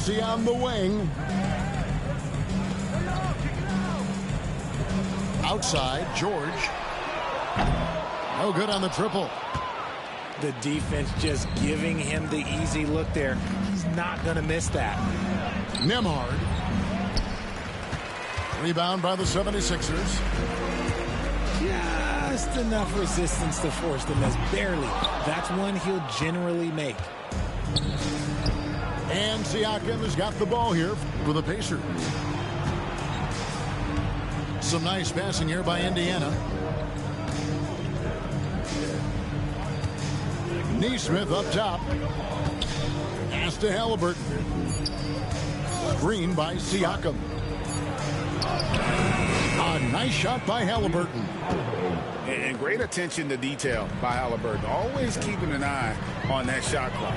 Maxey on the wing. Outside, George. No good on the triple. The defense just giving him the easy look there. He's not going to miss that. Nembhard. Rebound by the 76ers. Just enough resistance to force the miss. Barely. That's one he'll generally make. And Siakam has got the ball here for the Pacers. Some nice passing here by Indiana. Neesmith up top. Pass to Halliburton. Screen by Siakam. A nice shot by Halliburton. And great attention to detail by Halliburton. Always keeping an eye on that shot clock.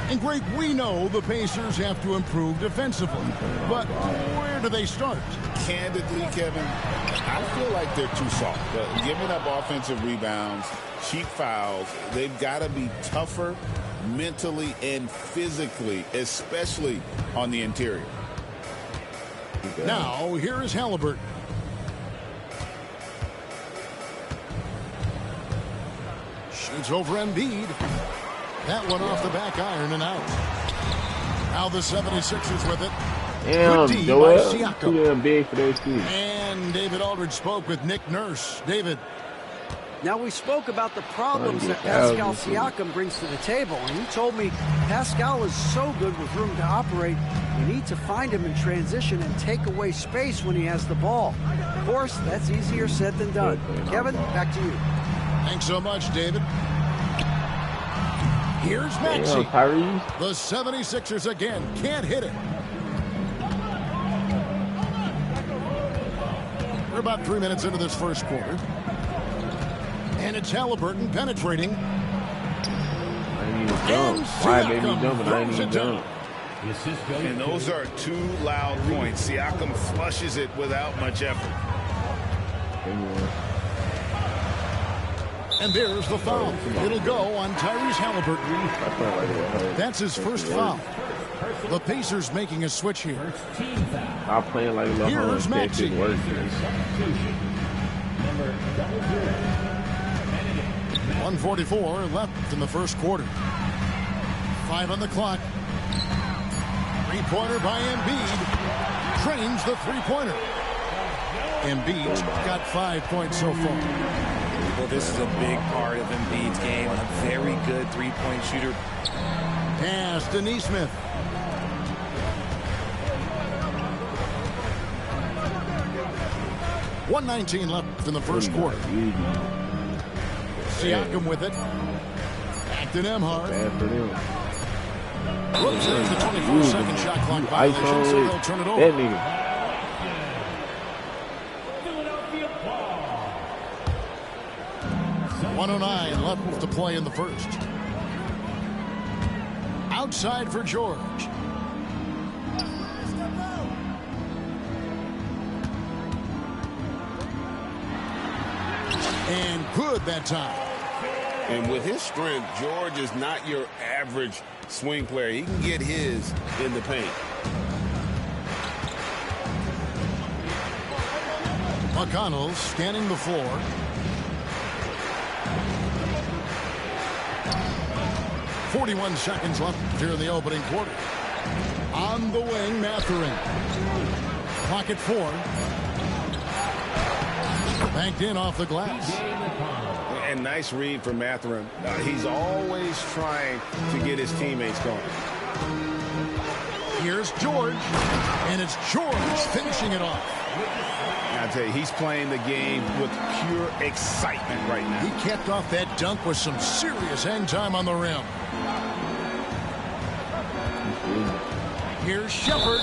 And Greg, we know the Pacers have to improve defensively. But where do they start? Candidly, Kevin, I feel like they're too soft. Giving up offensive rebounds, cheap fouls. They've got to be tougher mentally and physically, especially on the interior. Now, here is Halliburton. Shoots over Embiid. That one off the back iron and out. Now the 76ers with it. Damn, Good D Joel. by Siakam. Too damn big for those two. And David Aldridge spoke with Nick Nurse. David. Now, we spoke about the problems that Pascal Siakam brings to the table, and he told me Pascal is so good with room to operate, you need to find him in transition and take away space when he has the ball. Of course, that's easier said than done. Kevin, back to you. Thanks so much, David. Here's Maxey. The 76ers again can't hit it. We're about 3 minutes into this first quarter. And it's Halliburton penetrating. I ain't even done. Why made me dump, but I ain't even done. And those are two loud points. Siakam flushes it without much effort. And there's the foul. It'll go on Tyrese Halliburton. That's his first foul. The Pacers making a switch here. I'm playing like a Here's Maxey. 1:44 left in the first quarter. 5 on the clock. Three-pointer by Embiid. Trains the three-pointer. Embiid's got 5 points so far. Well, this is a big part of Embiid's game. A very good three-point shooter. Pass to Neesmith. .119 left in the first quarter. Siakam with it. Back to Nembhard. Whoops, there's the 24-second shot clock violation, so they'll turn it over. That nigga. .109 left to play in the first. Outside for George. And good that time. And with his strength, George is not your average swing player. He can get his in the paint. McConnell scanning the floor. .41 seconds left here in the opening quarter. On the wing, Mathurin. Clock at 4. Banked in off the glass. And nice read for Mathurin. He's always trying to get his teammates going. Here's George. And it's George finishing it off. I tell you, he's playing the game with pure excitement right now. He kept off that dunk with some serious hang time on the rim. Here's Shepard.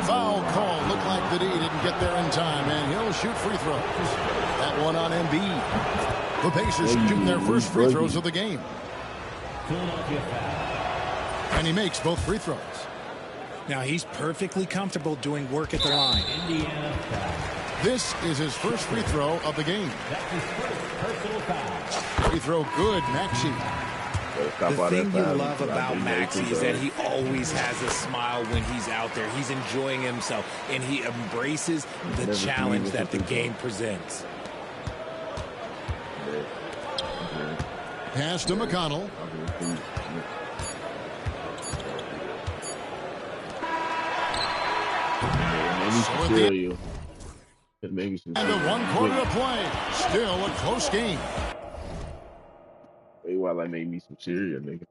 Foul call. Looked like that he didn't get there in time, and he'll shoot free throws. That one on Embiid. The Pacers shooting their first free throws of the game. And he makes both free throws. Now he's perfectly comfortable doing work at the line. This is his first free throw of the game. Free throw good, Maxey. The thing you love about Maxey is that he always has a smile when he's out there. He's enjoying himself, and he embraces the challenge that the game presents. Pass to McConnell. Maybe some and a 1 quarter to play. Still a close game. Wait while I made me some cereal, nigga.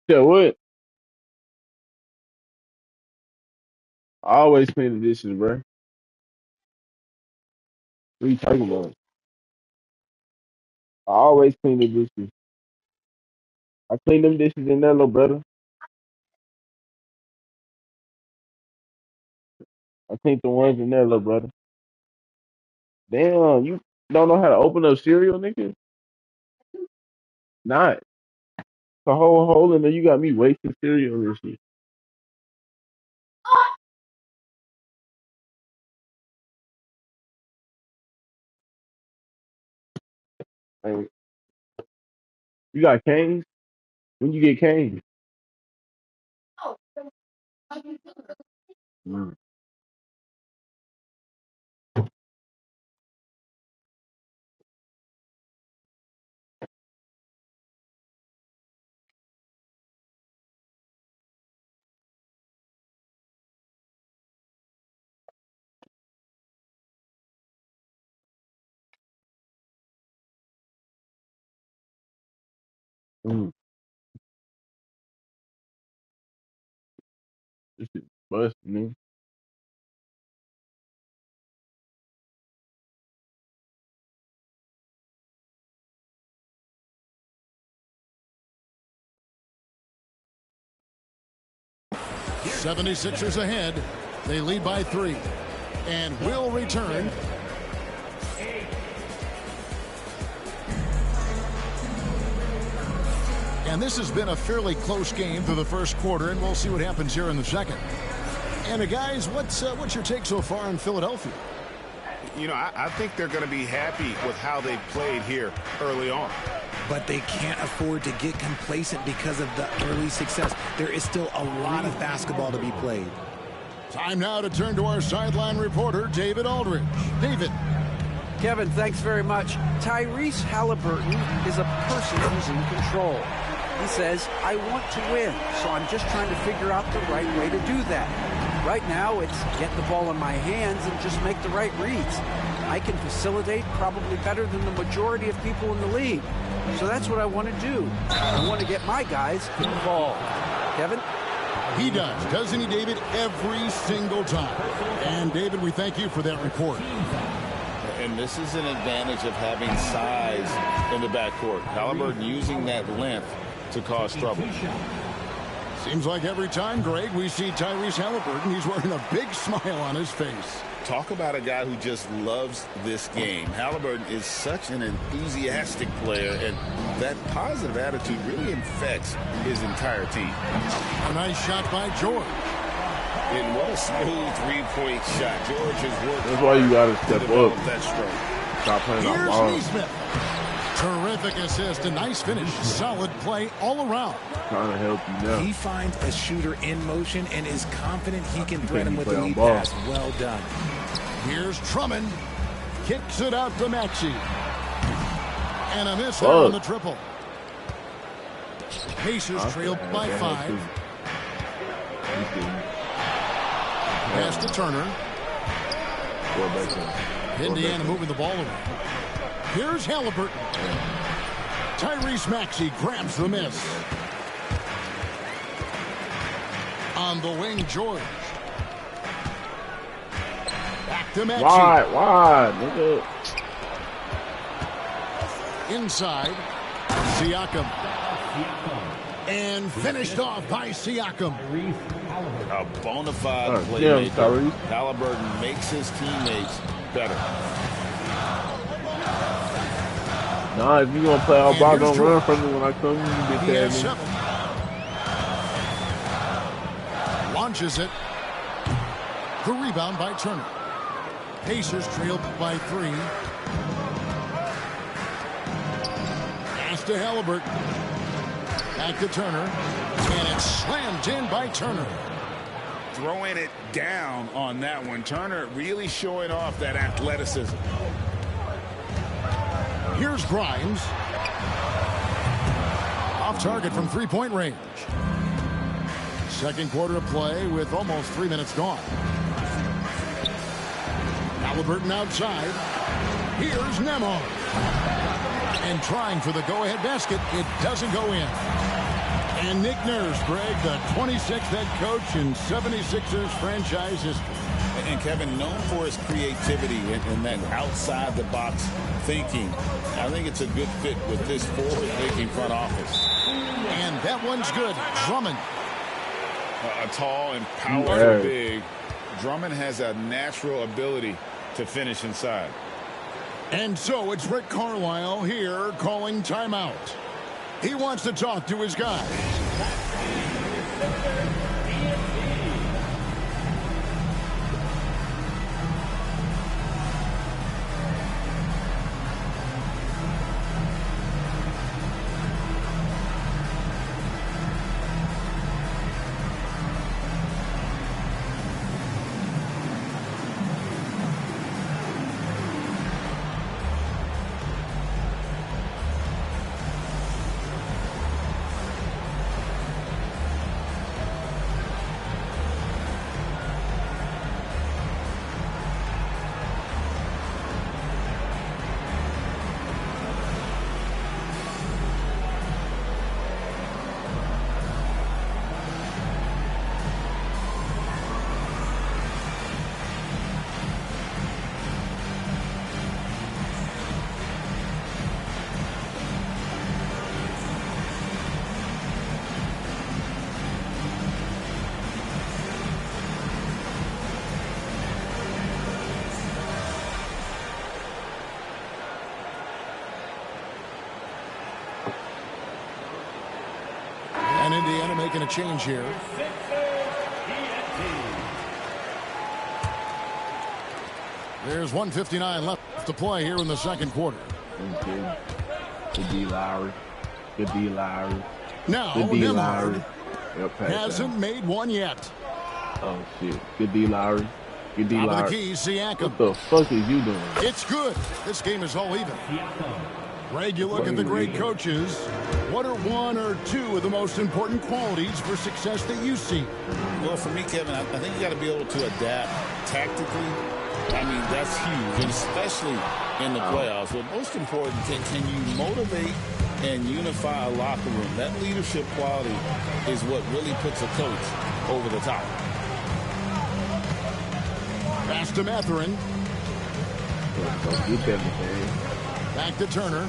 Yeah, what? I always clean the dishes, bro. What are you talking about? I always clean the dishes. I clean them dishes in there, little brother. I clean the ones in there, little brother. Damn, you don't know how to open up cereal, nigga? Not. The whole hole in there, you got me wasting cereal and shit. Like, you got canes? When you get canes? Mm. Mm. This shit busting, man. '76ers ahead. They lead by 3 and will return. And this has been a fairly close game through the first quarter, and we'll see what happens here in the second. And guys, what's your take so far in Philadelphia? You know, I think they're going to be happy with how they played here early on. But they can't afford to get complacent because of the early success. There is still a lot of basketball to be played. Time now to turn to our sideline reporter, David Aldridge. David. Kevin, thanks very much. Tyrese Halliburton is a person who's in control. He says, I want to win, so I'm just trying to figure out the right way to do that. Right now, it's get the ball in my hands and just make the right reads. I can facilitate probably better than the majority of people in the league. So that's what I want to do. I want to get my guys involved. Kevin? He does, doesn't he, David? Every single time. And, David, we thank you for that report. And this is an advantage of having size in the backcourt. Halliburton using that length to cause trouble. Seems like every time, Greg, we see Tyrese Halliburton, he's wearing a big smile on his face. Talk about a guy who just loves this game. Halliburton is such an enthusiastic player, and that positive attitude really infects his entire team. A nice shot by George. And what a smooth three-point shot. George has worked. That's why you got to step up. That stroke. Stop playing Here's on ball. Neesmith. Terrific assist, a nice finish. Solid play all around. Trying to help you now. He finds a shooter in motion and is confident he can thread him with a lead pass. Well done. Here's Drummond. Kicks it out to Maxey. And a miss there on the triple. Pacers trail by 5. Pass to Turner. Indiana moving the ball around. Here's Halliburton. Tyrese Maxey grabs the miss. On the wing, George. Back to Maxey. Wide, nigga. Inside. Siakam. And finished off by Siakam. A bona fide playmaker. Yeah, Halliburton makes his teammates better. Nah, if you're going to play all ball, don't run from me when I come. You get that. Launches it. The rebound by Turner. Pacers trailed by 3. Pass to Halliburton. Back to Turner. And it's slammed in by Turner. Throwing it down on that one. Turner really showing off that athleticism. Here's Grimes. Off target from three-point range. Second quarter of play with almost 3 minutes gone. Halliburton outside. Here's Nemar. And trying for the go-ahead basket. It doesn't go in. And Nick Nurse, Greg, the 26th head coach in 76ers franchise history. And Kevin, known for his creativity and that outside-the-box thinking. I think it's a good fit with this forward-thinking front office. And that one's good. Drummond. A tall and powerful big. Drummond has a natural ability to finish inside. And so it's Rick Carlisle here calling timeout. He wants to talk to his guys. And Indiana making a change here. There's 1:59 left to play here in the second quarter. Good D. Lowry. Good D. Lowry. Now, Good D. Nemar Lowry. hasn't made one yet. Oh, shit. Good D. Lowry. Good D. Top of Lowry. the key, Siakam. What the fuck is you doing? It's good. This game is all even. Greg, you look at the great coaches. What are one or two of the most important qualities for success that you see? Well, for me, Kevin, I think you got to be able to adapt tactically. I mean, that's huge, and especially in the playoffs. But most important, can you motivate and unify a locker room? That leadership quality is what really puts a coach over the top. Pass to Mathurin. Back to Turner.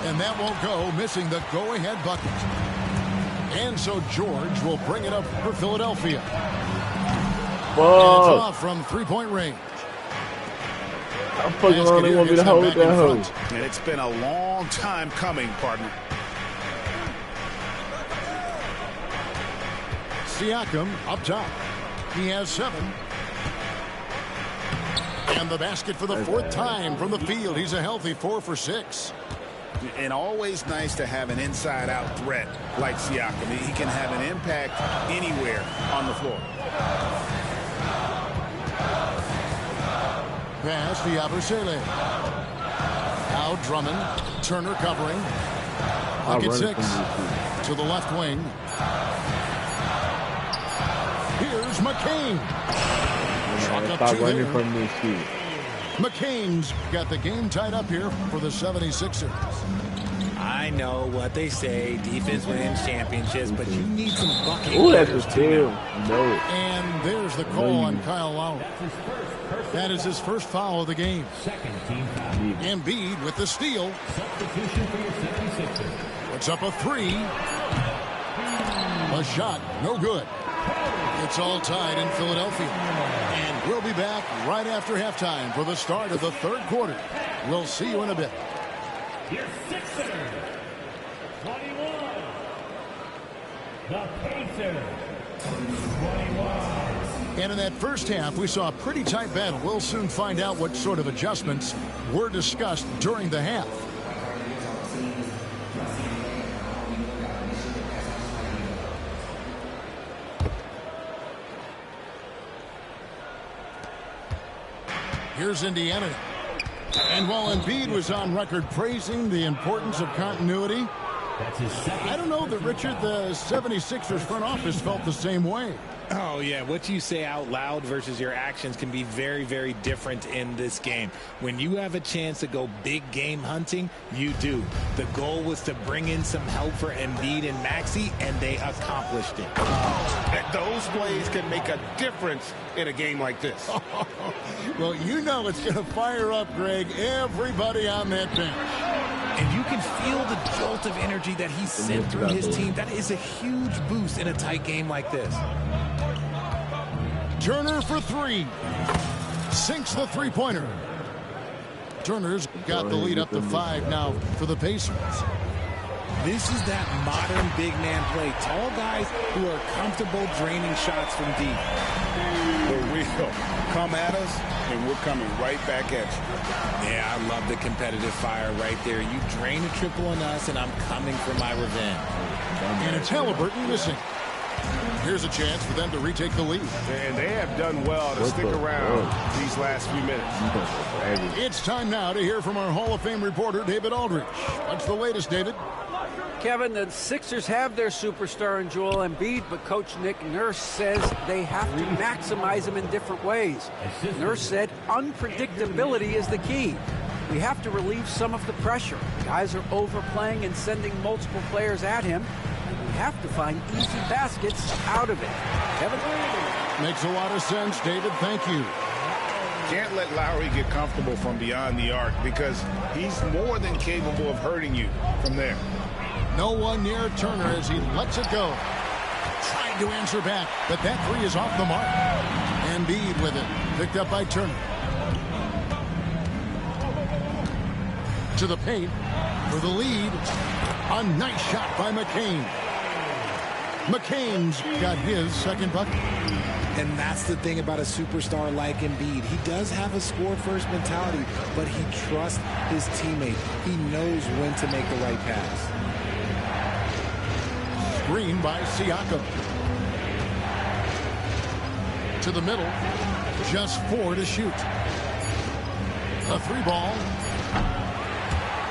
And that won't go, missing the go-ahead bucket. And so George will bring it up for Philadelphia. And it's off from three-point range. I'm fucking around. They want me to hold that hoe. And it's been a long time coming, partner. Siakam up top. He has 7. And the basket for the 4th time from the field. He's a healthy 4 for 6. And always nice to have an inside-out threat like Siakam. He can have an impact anywhere on the floor. Pass to Yabusele. Now Drummond. Turner covering. Pocket 6 to the left wing. Here's McCain. Stop running from this shit. McCain's got the game tied up here for the 76ers. I know what they say. Defense wins championships, but you need some bucket. Oh, that's a steal. No. And there's the call on Kyle Lowry. That is his first foul of the game. Embiid with the steal. Puts up a three. A shot, no good. It's all tied in Philadelphia. And we'll be back right after halftime for the start of the third quarter. We'll see you in a bit. Your Sixers, 21. The Pacers, 21. And in that first half, we saw a pretty tight battle. We'll soon find out what sort of adjustments were discussed during the half. Here's Indiana. And while Embiid was on record praising the importance of continuity, I don't know that, Richard, the 76ers front office felt the same way. Oh, yeah. What you say out loud versus your actions can be very, very different in this game. When you have a chance to go big game hunting, you do. The goal was to bring in some help for Embiid and Maxey, and they accomplished it. Those plays can make a difference in a game like this. Well, you know it's going to fire up, Greg, everybody on that bench. And you can feel the jolt of energy that he sent through his team. That is a huge boost in a tight game like this. Turner for three. Sinks the three-pointer. Turner's got the lead up to 5 now for the Pacers. This is that modern big man play. Tall guys who are comfortable draining shots from deep. For real. Come at us, and we're coming right back at you. Yeah, I love the competitive fire right there. You drain a triple on us, and I'm coming for my revenge. And it's Halliburton missing. Here's a chance for them to retake the lead. And they have done well to stick around these last few minutes. It's time now to hear from our Hall of Fame reporter, David Aldridge. What's the latest, David? Kevin, the Sixers have their superstar in Joel Embiid, but Coach Nick Nurse says they have to maximize him in different ways. Nurse said unpredictability is the key. We have to relieve some of the pressure. Guys are overplaying and sending multiple players at him. We have to find easy baskets out of it. Kevin? Makes a lot of sense, David. Thank you. Can't let Lowry get comfortable from beyond the arc because he's more than capable of hurting you from there. No one near Turner as he lets it go. Trying to answer back, but that three is off the mark. Embiid with it. Picked up by Turner. To the paint for the lead. A nice shot by McCain. McCain's got his second bucket. And that's the thing about a superstar like Embiid. He does have a score-first mentality, but he trusts his teammate. He knows when to make the right pass. Screen by Siakam. To the middle. Just 4 to shoot. A 3-ball.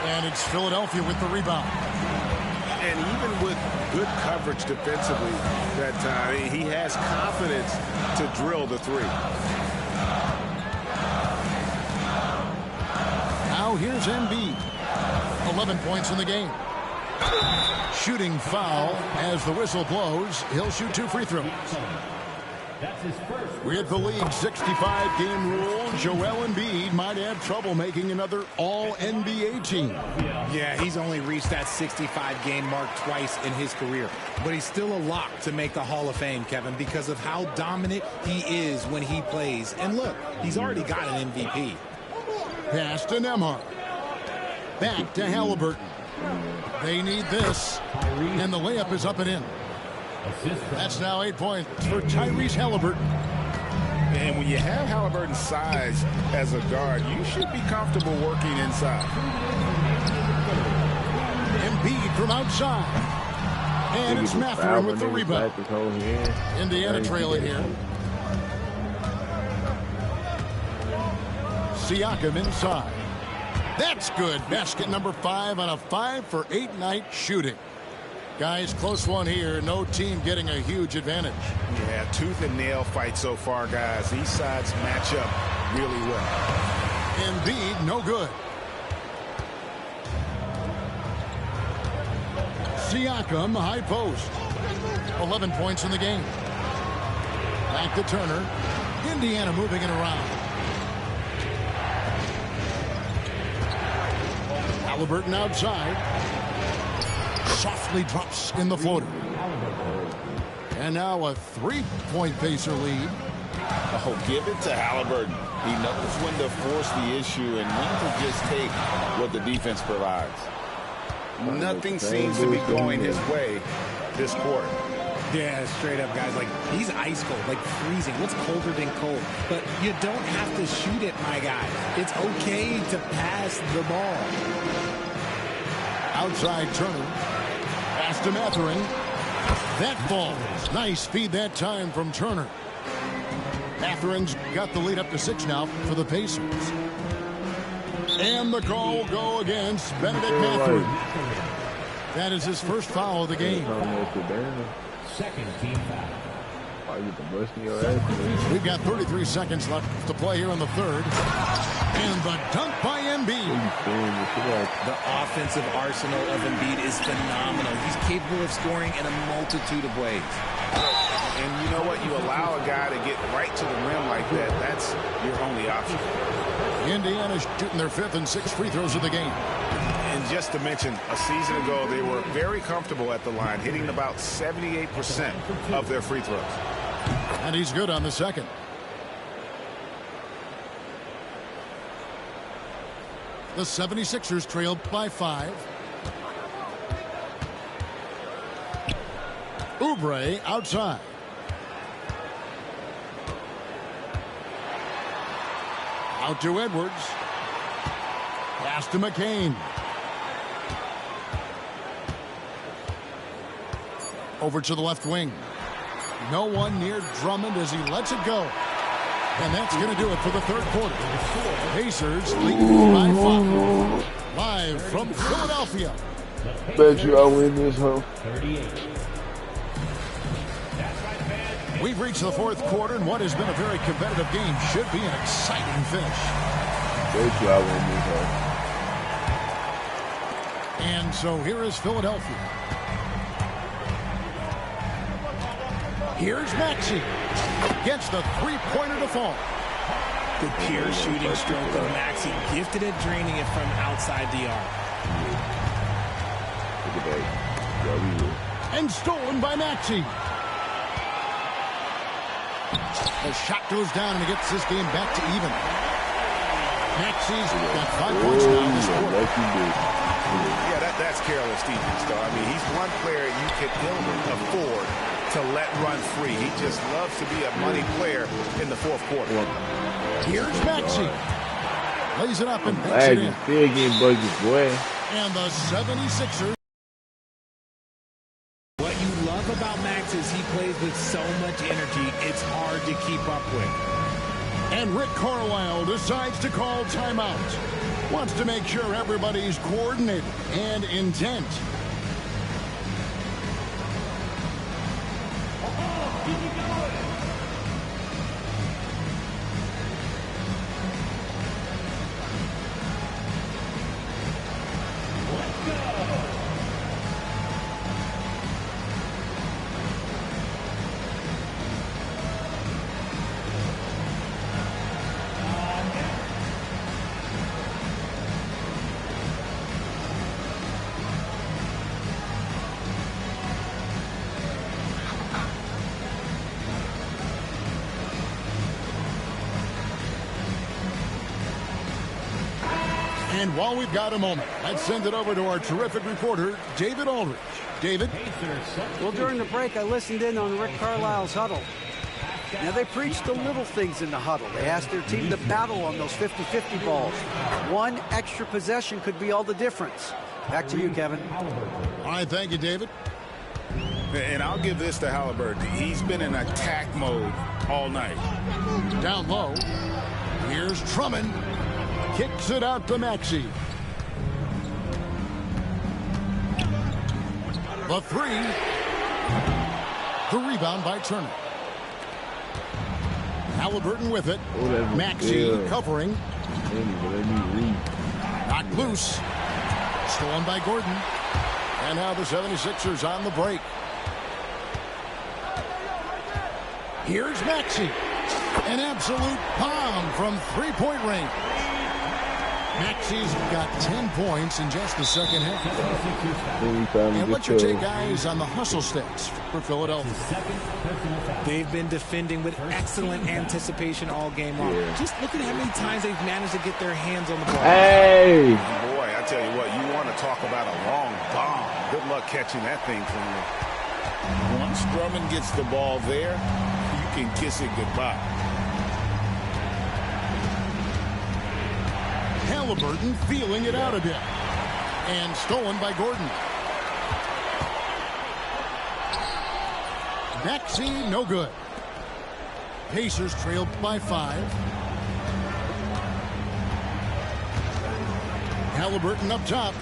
And it's Philadelphia with the rebound. And even with good coverage defensively that time, he has confidence to drill the three. Now here's Embiid. 11 points in the game. Shooting foul as the whistle blows. He'll shoot 2 free throws. With the league's 65-game rule, Joel Embiid might have trouble making another All-NBA team. Yeah, he's only reached that 65-game mark twice in his career. But he's still a lock to make the Hall of Fame, Kevin, because of how dominant he is when he plays. And look, he's already got an MVP. Pass to Nembhard. Back to Halliburton. They need this. And the layup is up and in. That's now 8 points for Tyrese Halliburton. And when you have Halliburton's size as a guard, you should be comfortable working inside. Embiid from outside. And it's Mathurin with the rebound. Indiana trailing here. Siakam inside. That's good. Basket number 5 on a 5-for-8 night shooting. Guys, close one here. No team getting a huge advantage. Yeah, tooth and nail fight so far, guys. These sides match up really well. Embiid, no good. Siakam, high post. 11 points in the game. Back to Turner. Indiana moving it around. Halliburton outside. Softly drops in the floater. And now a three-point Pacer lead. Oh, give it to Halliburton. He knows when to force the issue and when to just take what the defense provides. Nothing seems to be going his way this quarter. Yeah, straight up, guys. Like, he's ice cold, like freezing. What's colder than cold? But you don't have to shoot it, my guy. It's okay to pass the ball. Outside Turner. Pass to Mathurin. That falls. Nice feed that time from Turner. Mathurin's got the lead up to 6 now for the Pacers. And the call will go against Benedict Mathurin. That is his first foul of the game. Second team foul. We've got 33 seconds left to play here in the third. And the dunk by Embiid. The offensive arsenal of Embiid is phenomenal. He's capable of scoring in a multitude of ways. And you know what? You allow a guy to get right to the rim like that. That's your only option. Indiana's shooting their 5th and 6th free throws of the game. And just to mention, a season ago, they were very comfortable at the line, hitting about 78% of their free throws. And he's good on the second. The 76ers trailed by 5. Oubre outside. Out to Edwards. Pass to McCain. Over to the left wing. No one near Drummond as he lets it go. And that's going to do it for the third quarter. Pacers lead by 5. Live from Philadelphia. Bet you I'll win this, huh? 38. We've reached the fourth quarter, and what has been a very competitive game should be an exciting finish. Bet you I'll win this, huh? And so here is Philadelphia. Here's Maxey. Gets the three-pointer to fall. The pure shooting stroke of Maxey, gifted at draining it from outside the arc. Look at that. And stolen by Maxey. The shot goes down and it gets this game back to even. Maxey's got 5 points now this quarter. Yeah, that's careless defense, though. I mean, he's one player you can afford to let run free. He just loves to be a money player in the fourth quarter. Here's Maxey. Lays it up and banks it in. Still getting buckets, boy. And the 76ers. What you love about Max is he plays with so much energy, it's hard to keep up with. And Rick Carlisle decides to call timeout. Wants to make sure everybody's coordinated and intent. And while we've got a moment, let's send it over to our terrific reporter, David Aldridge. David? Well, during the break, I listened in on Rick Carlisle's huddle. Now, they preached the little things in the huddle. They asked their team to battle on those 50-50 balls. One extra possession could be all the difference. Back to you, Kevin. All right, thank you, David. And I'll give this to Halliburton. He's been in attack mode all night. Down low. Here's Drummond. Kicks it out to Maxey. The three. The rebound by Turner. Halliburton with it. Maxey covering. Knocked loose. Stolen by Gordon. And now the 76ers on the break. Here's Maxey. An absolute bomb from three-point range. Maxey's got 10 points in just the second half. And what's your take, guys, on the hustle stats for Philadelphia? They've been defending with excellent anticipation all game long. Yeah. Just look at how many times they've managed to get their hands on the ball. Hey! Boy, I tell you what, you want to talk about a long bomb. Good luck catching that thing from you. Once Drummond gets the ball there, you can kiss it goodbye. Halliburton feeling it out a bit. And stolen by Gordon. Maxey, no good. Pacers trailed by 5. Halliburton up top.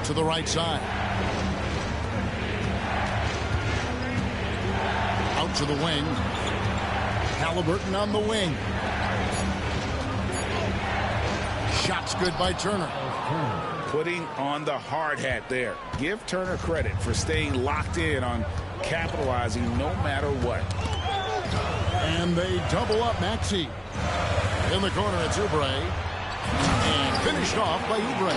To the right side. Out to the wing. Halliburton on the wing. Shots good by Turner. Putting on the hard hat there. Give Turner credit for staying locked in on capitalizing no matter what. And they double up Maxey. In the corner, it's Oubre. And finished off by Oubre.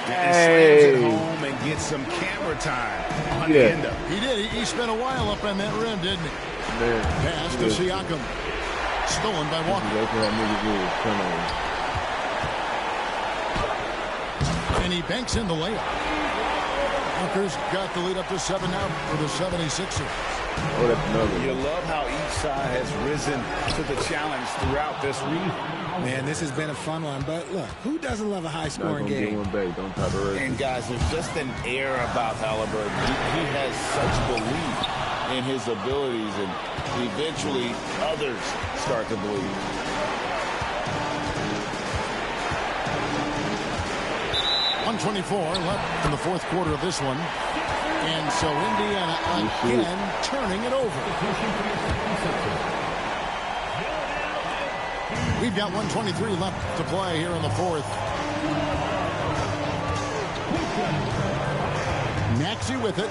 Slams it home and gets some camera time on the end up. He did. He spent a while up on that rim, didn't he? Man. Pass to Siakam. Stolen by Walker. And he banks in the layup. Walker's got the lead up to 7 now for the 76ers. Oh, that's another. You love how each side has risen to the challenge throughout this week. Man, this has been a fun one. But look, who doesn't love a high-scoring game? Get one back. Don't try to raise. And guys, there's just an air about Halliburton. He has such belief in his abilities, and eventually others start to believe. .124 left in the fourth quarter of this one. And so Indiana again turning it over. We've got 123 left to play here in the fourth. Maxey with it.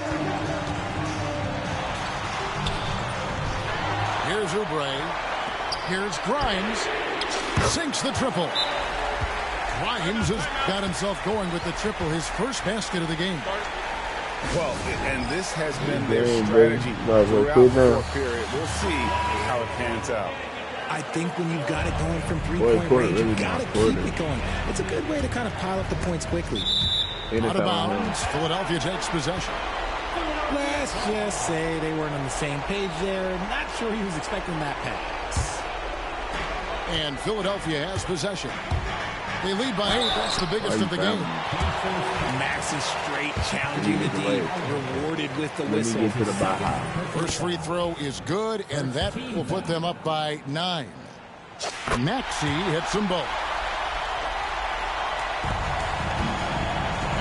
Here's Oubre. Here's Grimes. Sinks the triple. Grimes has got himself going with the triple, his first basket of the game. Well, and this has been their strategy throughout the fourth period. We'll see how it pans out. I think when you've got it going from three-point range, you've got to keep it going. It's a good way to kind of pile up the points quickly. Out of bounds, Philadelphia takes possession. Let's just say they weren't on the same page there. Not sure he was expecting that pass. And Philadelphia has possession. They lead by 8. That's the biggest of the game. Maxey straight challenging the D. Rewarded with the whistle. First free throw is good, and that will put them up by 9. Maxey hits them both.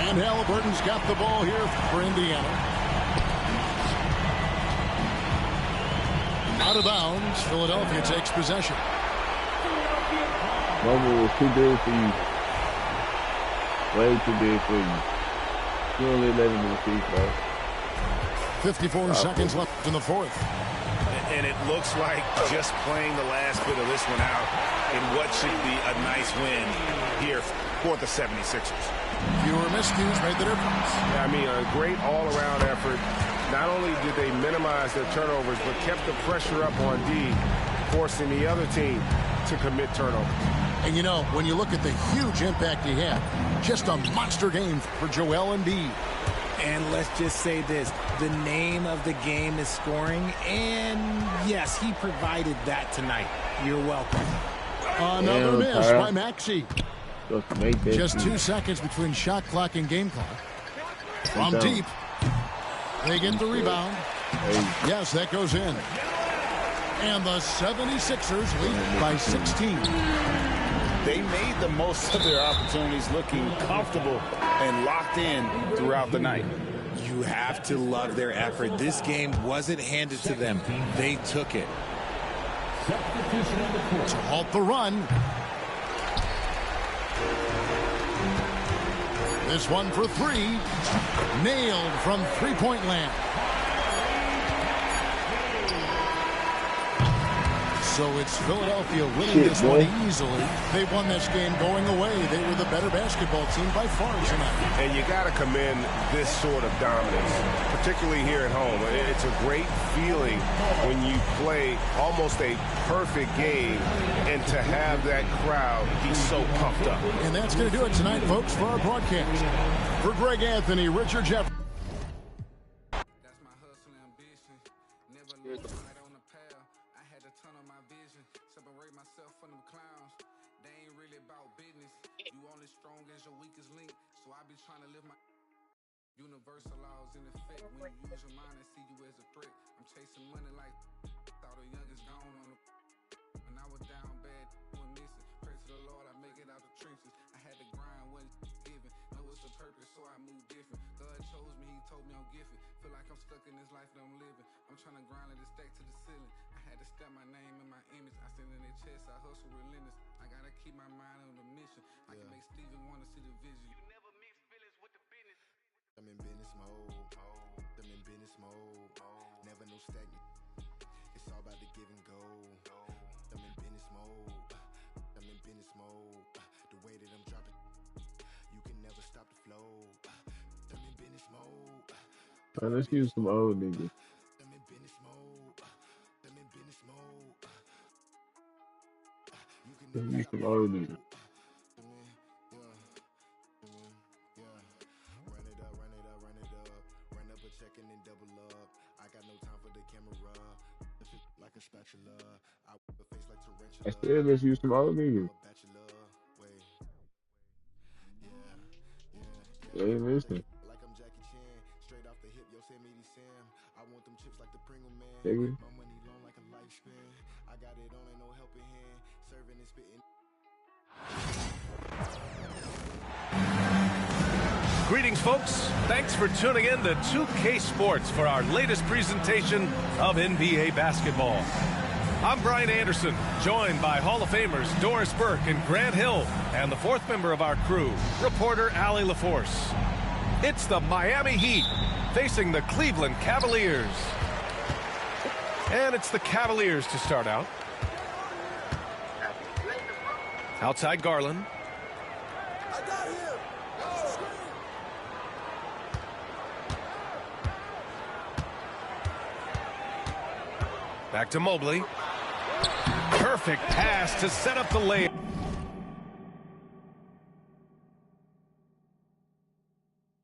And Halliburton's got the ball here for Indiana. Out of bounds, Philadelphia takes possession. Mobile was too big for you. Way too big for you. You only let him in the feet, bro. 54 seconds left in the fourth. And it looks like just playing the last bit of this one out in what should be a nice win here for the 76ers. Fewer miscues made the difference. I mean, a great all-around effort. Not only did they minimize their turnovers, but kept the pressure up on D, forcing the other team to commit turnovers. And, you know, when you look at the huge impact he had, just a monster game for Joel Embiid. And let's just say this, the name of the game is scoring, and yes, he provided that tonight. You're welcome. Another miss by Maxey. Just 2 seconds between shot clock and game clock. From deep, they get the rebound. Yes, that goes in. And the 76ers lead by 16. They made the most of their opportunities, looking comfortable and locked in throughout the night. You have to love their effort. This game wasn't handed to them. They took it. To halt the run. This one for three. Nailed from three-point land. So it's Philadelphia winning this one easily. They won this game going away. They were the better basketball team by far tonight. And you got to commend this sort of dominance, particularly here at home. It's a great feeling when you play almost a perfect game and to have that crowd be so pumped up. And that's going to do it tonight, folks, for our broadcast. For Greg Anthony, Richard Jeff. That's my hustle ambition. Never lose sight on the path. I had a ton of my vision. Separate myself from them clowns. They ain't really about business. You only strong as your weakest link. So I be trying to live my universal laws in effect. When you use your mind and see you as a threat. I'm chasing money like thought the youngest gone on the. When I was down bad, was missing. Pray to the Lord, I make it out the trenches. I had to grind when given. Know it's a purpose, so I move different. God chose me, he told me I'm gifted. Feel like I'm stuck in this life that I'm living. I'm trying to grind it stack to the ceiling. I had to step my name and my image. I stand in their chest, I hustle relentless. I gotta keep my mind on the mission. I can make Steven want to see the vision. You never mix feelings with the business. I'm in business mode. I'm in business mode. Never no stagnant. It's all about the give and go. I'm in business mode. I'm in business mode. The way that I'm dropping, you can never stop the flow. I'm in business mode. Man, let's use some old niggas. I'm in business mode. I'm in business mode. You can Let's never use stop some the old flow. niggas. Run it up, run it up, run it up. Run up a check and then double up. I got no time for the camera. Like a spatula. I whip a face like tarantula. I said let's use some old niggas. I'm a bachelor. Wait. Yeah. Hey, listen, Like I'm Jackie Chan. Straight off the hip, Yosemite Sam. I want them chips like the Pringle man. nigga. My money long like a lifespan. I got it on and no helping hand. Serving and spitting. Greetings, folks. Thanks for tuning in to 2K Sports for our latest presentation of NBA basketball. I'm Brian Anderson, joined by Hall of Famers Doris Burke and Grant Hill, and the fourth member of our crew, reporter Allie LaForce. It's the Miami Heat facing the Cleveland Cavaliers. And it's the Cavaliers to start out. Outside Garland. Back to Mobley. Perfect pass to set up the layup.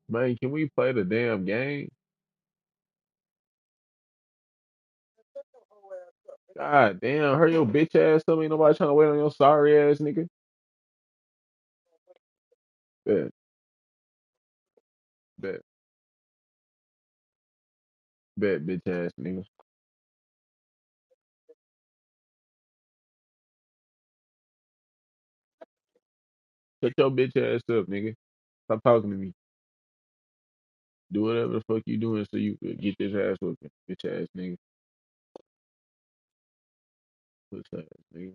Man, can we play the damn game? God damn, hurry your bitch ass up. Ain't nobody trying to wait on your sorry ass nigga. Bet, bet, bet, bitch ass nigga. Shut your bitch ass up, nigga. Stop talking to me. Do whatever the fuck you doing so you could get this ass whooping, bitch ass nigga. Puss ass nigga.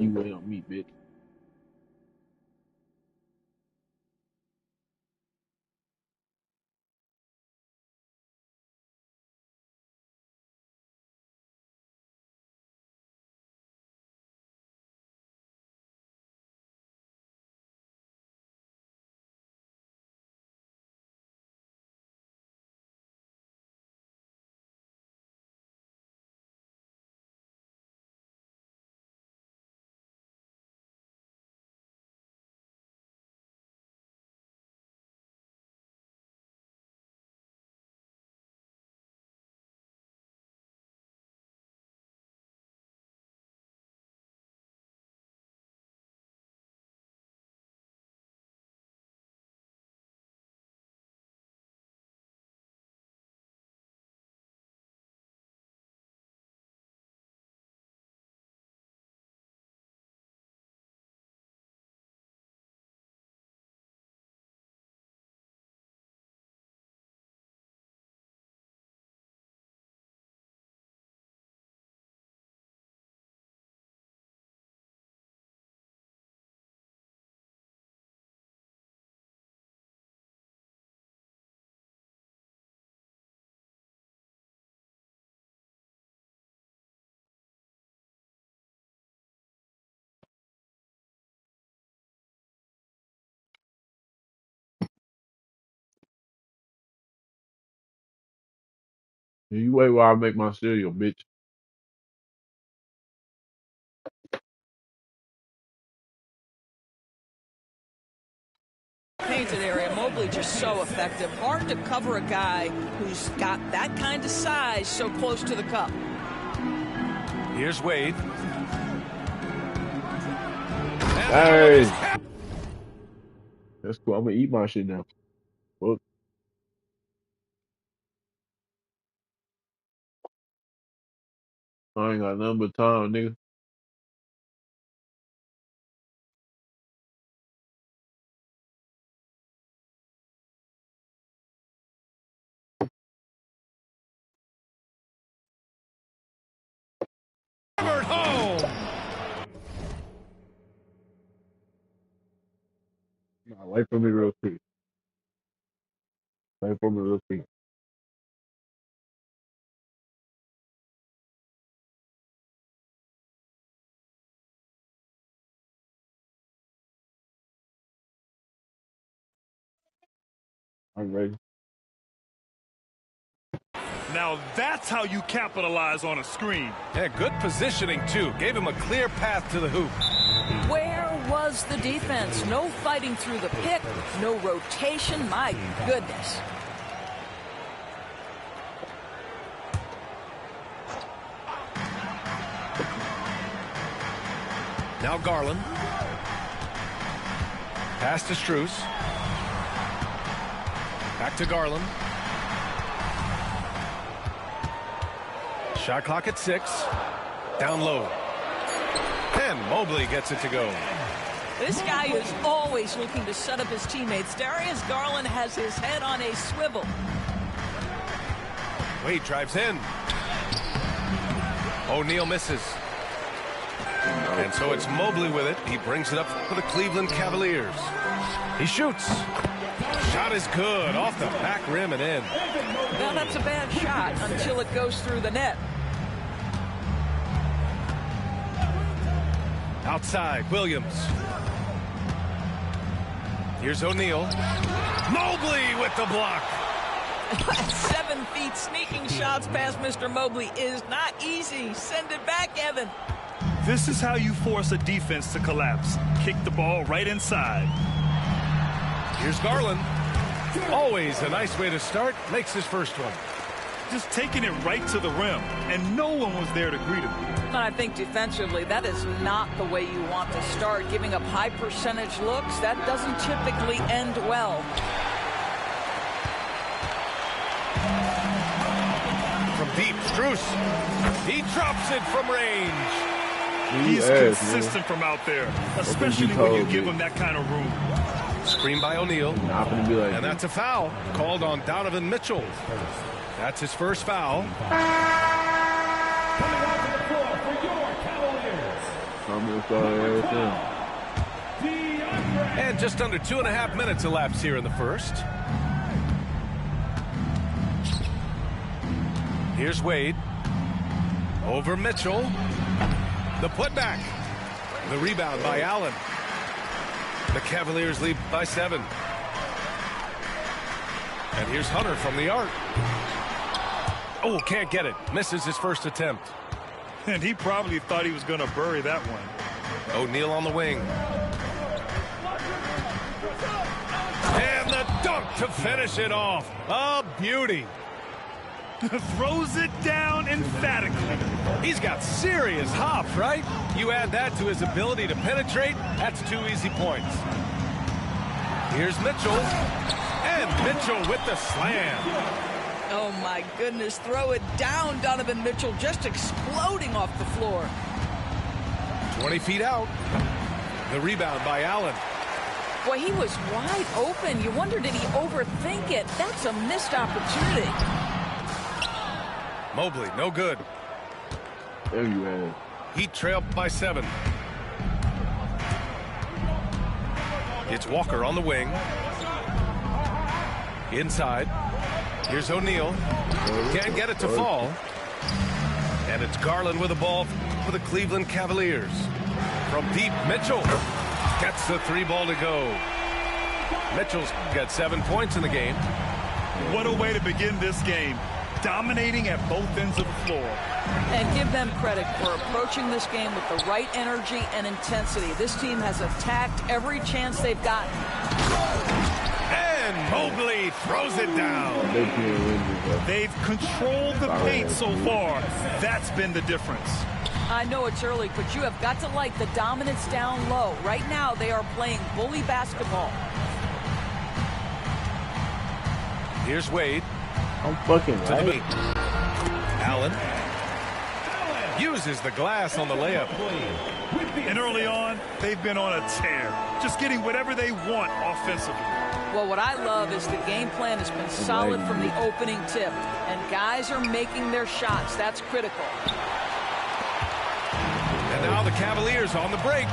You wait on me, bitch. You wait while I make my cereal, bitch. Painted area. Mobley just so effective. Hard to cover a guy who's got that kind of size so close to the cup. Here's Wade. Hey. That's cool. I'm gonna eat my shit now. Look. I ain't got nothing but time, nigga. Home. Nah, wait for me real quick. Wait for me real quick. I'm ready. Now that's how you capitalize on a screen. Yeah, good positioning, too. Gave him a clear path to the hoop. Where was the defense? No fighting through the pick, no rotation. My goodness. Now Garland. Pass to Strus. Back to Garland. Shot clock at 6. Down low. And Mobley gets it to go. This guy is always looking to set up his teammates. Darius Garland has his head on a swivel. Wade drives in. O'Neal misses. And so it's Mobley with it. He brings it up for the Cleveland Cavaliers. He shoots. Shot is good. Off the back rim and in. Now that's a bad shot until it goes through the net. Outside, Williams. Here's O'Neal. Mobley with the block. 7 feet, sneaking shots past Mr. Mobley is not easy. Send it back, Evan. This is how you force a defense to collapse. Kick the ball right inside. Here's Garland. Always a nice way to start. Makes his first one. Just taking it right to the rim, and no one was there to greet him. I think defensively, that is not the way you want to start. Giving up high percentage looks, that doesn't typically end well. From deep, Strus. He drops it from range. He's consistent from out there, especially when you give him that kind of room. Screen by O'Neal. And that's a foul called on Donovan Mitchell. That's his first foul. Coming out to the floor for your Cavaliers. And just under 2.5 minutes elapsed here in the first. Here's Wade. Over Mitchell. The putback. The rebound by Allen. The Cavaliers lead by 7. And here's Hunter from the arc. Oh, can't get it. Misses his first attempt. And he probably thought he was going to bury that one. O'Neal on the wing. And the dunk to finish it off. A beauty. Throws it down emphatically. He's got serious hops, right? You add that to his ability to penetrate, that's 2 easy points. Here's Mitchell. And Mitchell with the slam. Oh, my goodness. Throw it down, Donovan Mitchell, just exploding off the floor. 20 feet out. The rebound by Allen. Boy, he was wide open. You wonder, did he overthink it? That's a missed opportunity. Mobley, no good. There you have. Heat trailed by 7. It's Walker on the wing. Inside. Here's O'Neal. Can't get it to fall. And it's Garland with the ball for the Cleveland Cavaliers. From deep, Mitchell gets the 3 ball to go. Mitchell's got 7 points in the game. What a way to begin this game. dominating at both ends of the floor. And give them credit for approaching this game with the right energy and intensity. This team has attacked every chance they've gotten. And Mobley throws it down. They've controlled the paint so far. That's been the difference. I know it's early, but you have got to like the dominance down low. Right now, they are playing bully basketball. Here's Wade. I'm fucking right. Allen uses the glass on the layup. And early on, they've been on a tear, just getting whatever they want offensively. Well, what I love is the game plan has been solid from the opening tip, and guys are making their shots. That's critical. And now the Cavaliers on the break.